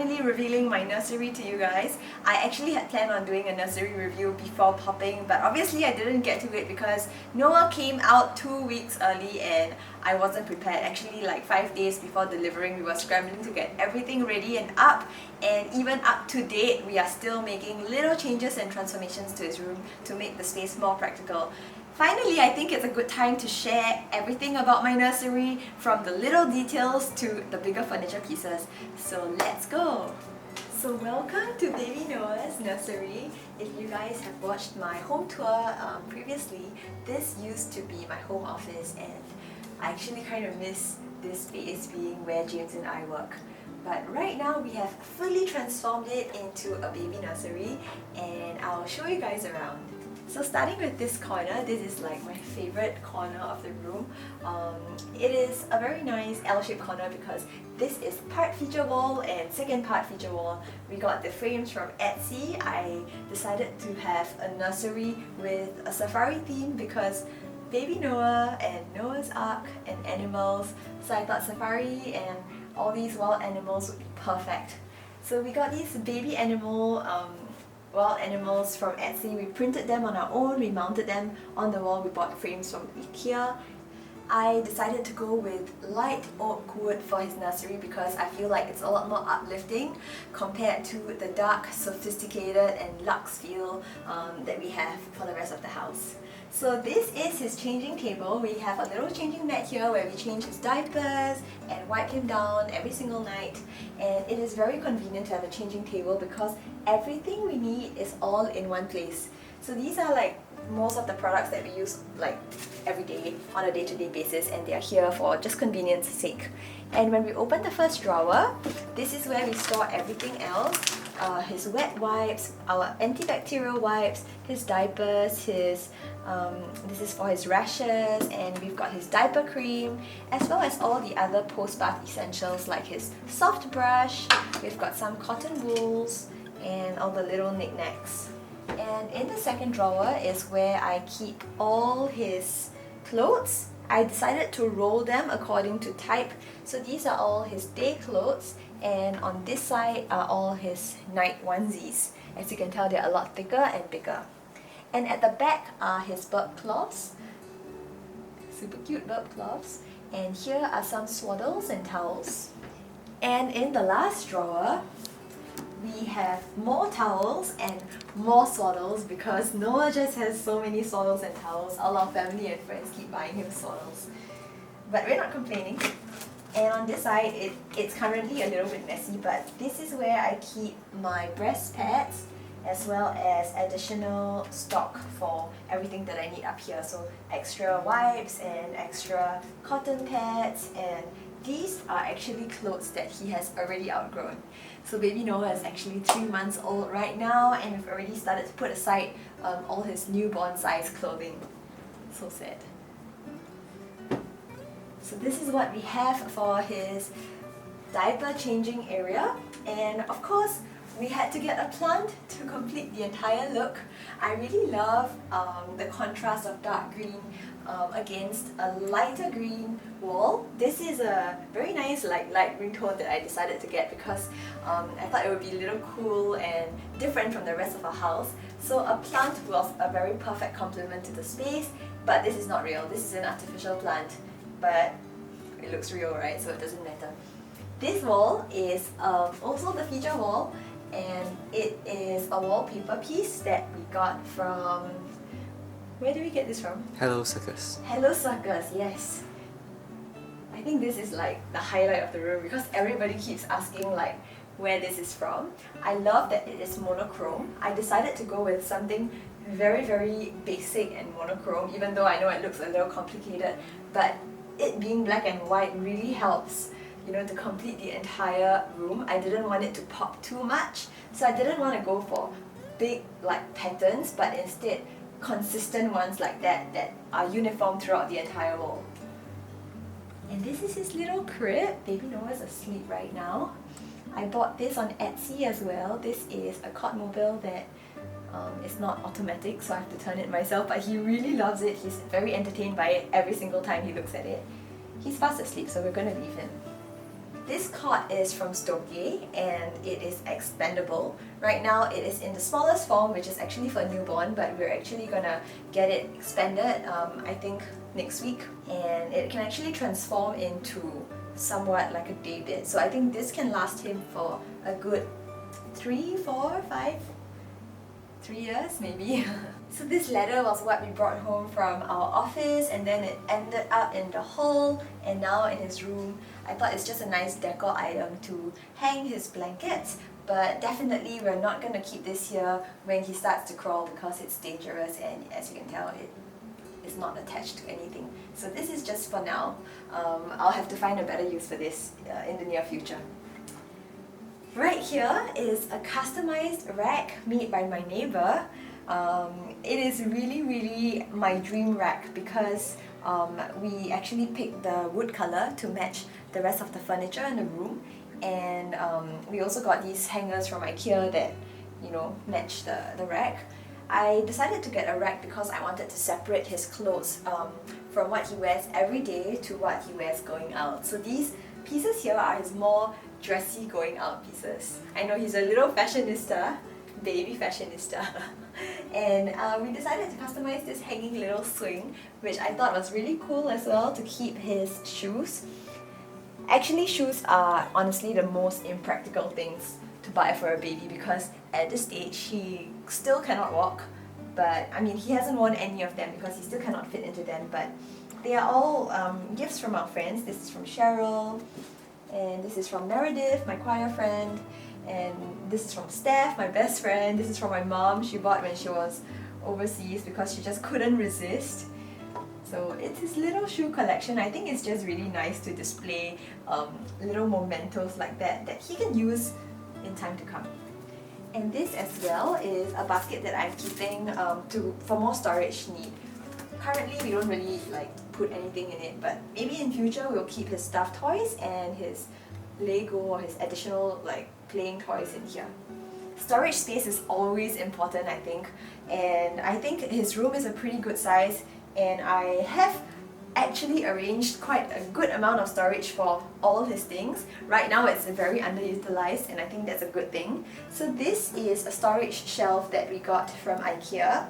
finally revealing my nursery to you guys. I actually had planned on doing a nursery review before popping, but obviously I didn't get to it because Noah came out 2 weeks early and I wasn't prepared. Actually, like 5 days before delivering, we were scrambling to get everything ready and up, and even up to date, we are still making little changes and transformations to his room to make the space more practical. Finally, I think it's a good time to share everything about my nursery, from the little details to the bigger furniture pieces. So let's go! So welcome to baby Noah's nursery. If you guys have watched my home tour previously, this used to be my home office, and I actually kind of miss this space being where James and I work. But right now we have fully transformed it into a baby nursery, and I'll show you guys around. So starting with this corner, this is like my favorite corner of the room. It is a very nice L-shaped corner because this is part feature wall and second part feature wall. We got the frames from Etsy. I decided to have a nursery with a safari theme because baby Noah and Noah's Ark and animals, so I thought safari and all these wild animals would be perfect. So we got these baby wild animals from Etsy. We printed them on our own, we mounted them on the wall. We bought frames from IKEA. I decided to go with light oak wood for his nursery because I feel like it's a lot more uplifting compared to the dark, sophisticated and luxe feel that we have for the rest of the house. So this is his changing table. We have a little changing mat here where we change his diapers and wipe him down every single night, and it is very convenient to have a changing table because everything we need is all in one place. So these are like most of the products that we use like every day on a day-to-day basis, and they are here for just convenience sake. And when we open the first drawer, this is where we store everything else. His wet wipes, our antibacterial wipes, his diapers, this is for his rashes, and we've got his diaper cream, as well as all the other post-bath essentials like his soft brush. We've got some cotton wools and all the little knickknacks. And in the second drawer is where I keep all his clothes. I decided to roll them according to type. So these are all his day clothes, and on this side are all his night onesies. As you can tell, they're a lot thicker and bigger. And at the back are his burp cloths. Super cute burp cloths. And here are some swaddles and towels. And in the last drawer, we have more towels and more swaddles because Noah just has so many swaddles and towels. All our family and friends keep buying him swaddles. But we're not complaining. And on this side, it's currently a little bit messy, but this is where I keep my breast pads as well as additional stock for everything that I need up here. So extra wipes and extra cotton pads, and these are actually clothes that he has already outgrown. So baby Noah is actually 3 months old right now, and we've already started to put aside all his newborn size clothing. So sad. So this is what we have for his diaper changing area, and of course we had to get a plant to complete the entire look. I really love the contrast of dark green against a lighter green wall. This is a very nice light green tone that I decided to get because I thought it would be a little cool and different from the rest of our house. So a plant was a very perfect complement to the space, but this is not real. This is an artificial plant, but it looks real, right? So it doesn't matter. This wall is also the feature wall, and it is a wallpaper piece that we got from... Where did we get this from? Hello Circus. Hello Circus, yes. I think this is like the highlight of the room because everybody keeps asking like where this is from. I love that it is monochrome. I decided to go with something very, very basic and monochrome, even though I know it looks a little complicated, but it being black and white really helps, you know, to complete the entire room. I didn't want it to pop too much, so I didn't want to go for big like patterns, but instead consistent ones like that are uniform throughout the entire wall. And this is his little crib. Baby Noah's asleep right now. I bought this on Etsy as well. This is a cot mobile that is not automatic, so I have to turn it myself, but he really loves it. He's very entertained by it every single time he looks at it. He's fast asleep, so we're gonna leave him. This cot is from Stoke and it is expandable. Right now it is in the smallest form, which is actually for a newborn, but we're actually gonna get it expanded, I think next week. And it can actually transform into somewhat like a day bed. So I think this can last him for a good 3, 4, 5, 3 years maybe. So this ladder was what we brought home from our office, and then it ended up in the hall and now in his room. I thought it's just a nice decor item to hang his blankets, but definitely we're not going to keep this here when he starts to crawl because it's dangerous, and as you can tell it is not attached to anything. So this is just for now. I'll have to find a better use for this in the near future. Right here is a customized rack made by my neighbor. It is really my dream rack because we actually picked the wood color to match the rest of the furniture in the room, and we also got these hangers from IKEA that, you know, match the rack. I decided to get a rack because I wanted to separate his clothes from what he wears every day to what he wears going out. So these pieces here are his more dressy going out pieces. I know he's a little fashionista, baby fashionista. And we decided to customize this hanging little swing, which I thought was really cool as well, to keep his shoes. Actually, shoes are honestly the most impractical things to buy for a baby because at this stage he still cannot walk. But I mean, he hasn't worn any of them because he still cannot fit into them, but they are all gifts from our friends. This is from Cheryl, and this is from Meredith, my choir friend, and this is from Steph, my best friend. This is from my mom. She bought when she was overseas because she just couldn't resist. So it's his little shoe collection. I think it's just really nice to display little mementos like that he can use in time to come. And this as well is a basket that I'm keeping for more storage need. Currently we don't really put anything in it, but maybe in future we'll keep his stuffed toys and his Lego or his additional playing toys in here. Storage space is always important, I think, and I think his room is a pretty good size, and I have actually arranged quite a good amount of storage for all his things. Right now it's very underutilized, and I think that's a good thing. So this is a storage shelf that we got from IKEA,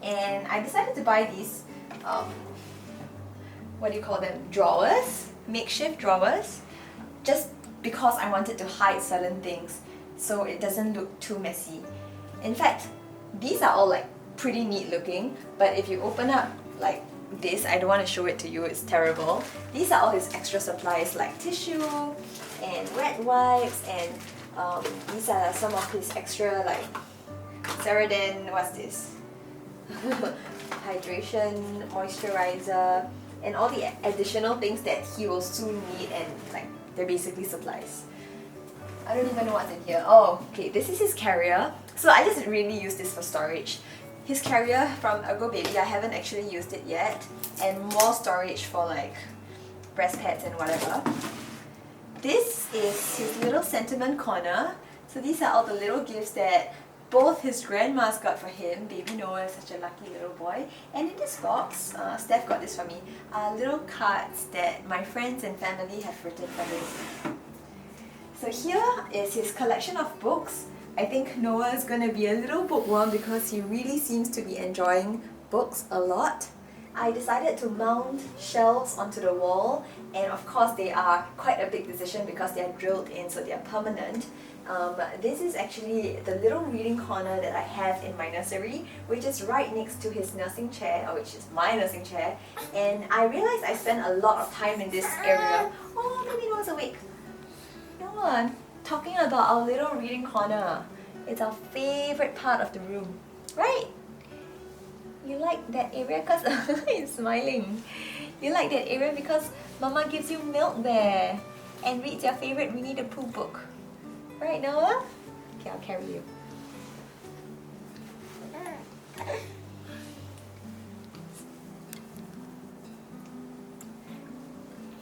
and I decided to buy these what do you call them, drawers, makeshift drawers, just because I wanted to hide certain things so it doesn't look too messy. In fact, these are all pretty neat looking, but if you open up this, I don't want to show it to you, it's terrible. These are all his extra supplies like tissue and wet wipes, and these are some of his extra Ceradan, what's this? Hydration, moisturizer, and all the additional things that he will soon need, and they're basically supplies. I don't even know what's in here. Oh, okay, this is his carrier. So I just really use this for storage. His carrier from Ergo Baby, I haven't actually used it yet, and more storage for breast pads and whatever. This is his little sentiment corner. So these are all the little gifts that both his grandmas got for him. Baby Noah is such a lucky little boy. And in this box, Steph got this for me, are little cards that my friends and family have written for him. So here is his collection of books. I think Noah is going to be a little bookworm because he really seems to be enjoying books a lot. I decided to mount shelves onto the wall, and of course they are quite a big decision because they are drilled in, so they are permanent. This is actually the little reading corner that I have in my nursery, which is right next to his nursing chair, or which is my nursing chair, and I realized I spend a lot of time in this area. Oh, baby Noah's awake. Noah, talking about our little reading corner. It's our favorite part of the room, right? You like that area because he's smiling. You like that area because Mama gives you milk there and reads your favorite Winnie the Pooh book. Right, Noah? Okay, I'll carry you.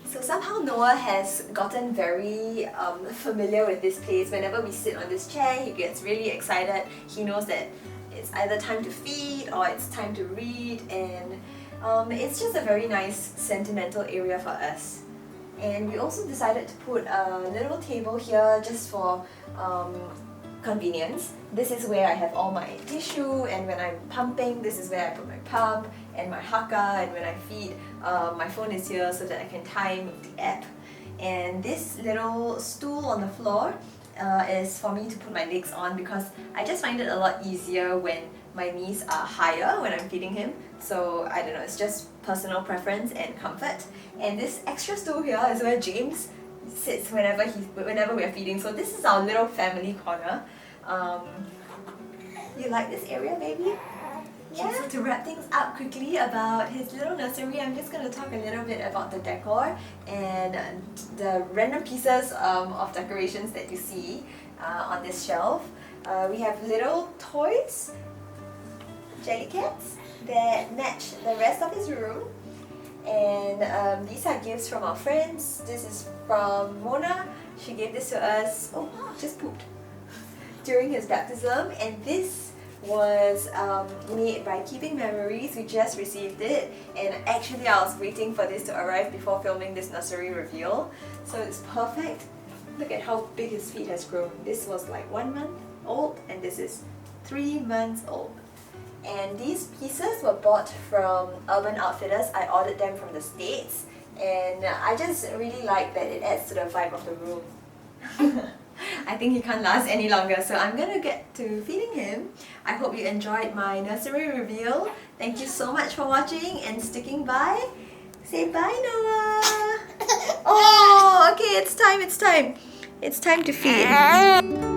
So somehow Noah has gotten very familiar with this place. Whenever we sit on this chair, he gets really excited. He knows that it's either time to feed or it's time to read, and it's just a very nice sentimental area for us. And we also decided to put a little table here just for convenience. This is where I have all my tissue, and when I'm pumping, this is where I put my pump and my haka, and when I feed, my phone is here so that I can time with the app. And this little stool on the floor is for me to put my legs on, because I just find it a lot easier when my knees are higher when I'm feeding him. So I don't know, it's just personal preference and comfort. And this extra stool here is where James sits whenever we're feeding. So this is our little family corner. You like this area, baby? Yeah. So to wrap things up quickly about his little nursery, I'm just going to talk a little bit about the decor and the random pieces of decorations that you see on this shelf. We have little toys, jelly cats, that match the rest of his room. And these are gifts from our friends. This is from Mona. She gave this to us, oh, just pooped, during his baptism. And this was made by Keeping Memories. We just received it, and actually I was waiting for this to arrive before filming this nursery reveal. So it's perfect. Look at how big his feet has grown. This was like 1 month old, and this is 3 months old. And these pieces were bought from Urban Outfitters. I ordered them from the States, and I just really like that it adds to the vibe of the room. I think he can't last any longer, so I'm gonna get to feeding him. I hope you enjoyed my nursery reveal. Thank you so much for watching and sticking by. Say bye, Noah! Oh, okay, it's time to feed.